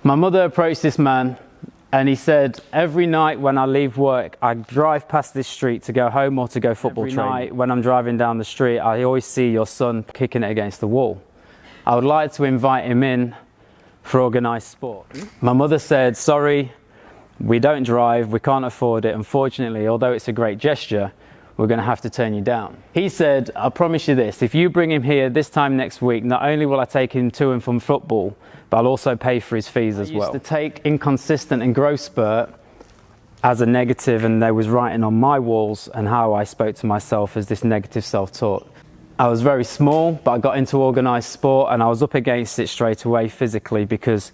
My mother approached this man and he said, every night when I leave work, I drive past this street to go home or to go football training. Every night when I'm driving down the street, I always see your son kicking it against the wall. I would like to invite him in for organised sport. My mother said, sorry, we don't drive, we can't afford it. Unfortunately, although it's a great gesture, we're going to have to turn you down. He said, I promise you this, if you bring him here this time next week, not only will I take him to and from football, but I'll also pay for his fees as well. I used to take inconsistent and growth spurt as a negative, and they was writing on my walls and how I spoke to myself as this negative self-talk. I was very small, but I got into organised sport and I was up against it straight away physically, because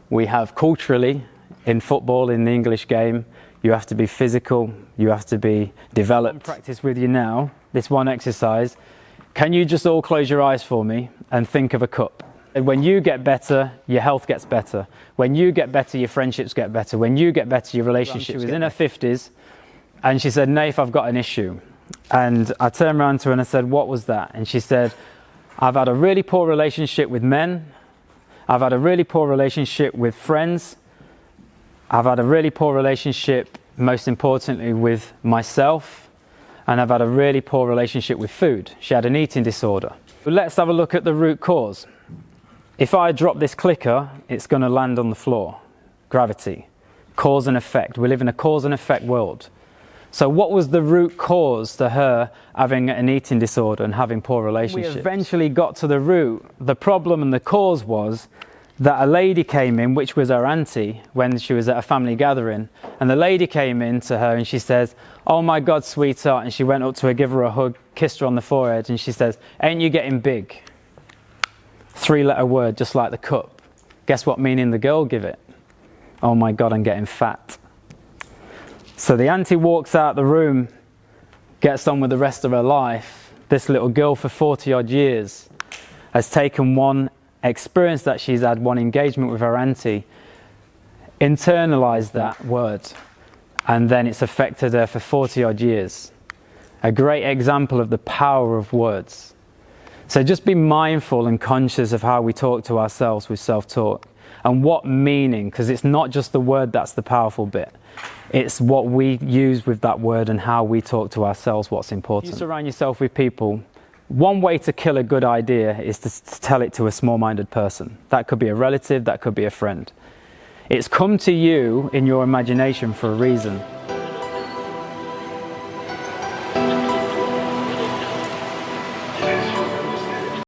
we have culturally in football, in the English game, you have to be physical, you have to be developed. I'll practice with you now, this one exercise. Can you just all close your eyes for me and think of a cup? And when you get better, your health gets better. When you get better, your friendships get better. When you get better, your relationships get better. She was in her 50s and she said, Nath, I've got an issue. And I turned around to her and I said, what was that? And she said, I've had a really poor relationship with men. I've had a really poor relationship with friends. I've had a really poor relationship, most importantly, with myself. And I've had a really poor relationship with food. She had an eating disorder. But let's have a look at the root cause. If I drop this clicker, it's going to land on the floor. Gravity. Cause and effect. We live in a cause and effect world. So what was the root cause to her having an eating disorder and having poor relationships? We eventually got to the root. The problem and the cause was that a lady came in, which was her auntie, when she was at a family gathering. And the lady came in to her and she says, oh my God, sweetheart. And she went up to her, give her a hug, kissed her on the forehead. And she says, ain't you getting big? 3-letter word, just like the cup. Guess what meaning the girl give it? Oh my God, I'm getting fat. So the auntie walks out the room, gets on with the rest of her life. This little girl for 40 odd years has taken one experience that she's had, one engagement with her auntie, internalized that word, and then it's affected her for 40 odd years. A great example of the power of words. So just be mindful and conscious of how we talk to ourselves with self-talk and what meaning, because it's not just the word that's the powerful bit. It's what we use with that word and how we talk to ourselves, what's important. You surround yourself with people. One way to kill a good idea is to tell it to a small-minded person. That could be a relative, that could be a friend. It's come to you in your imagination for a reason.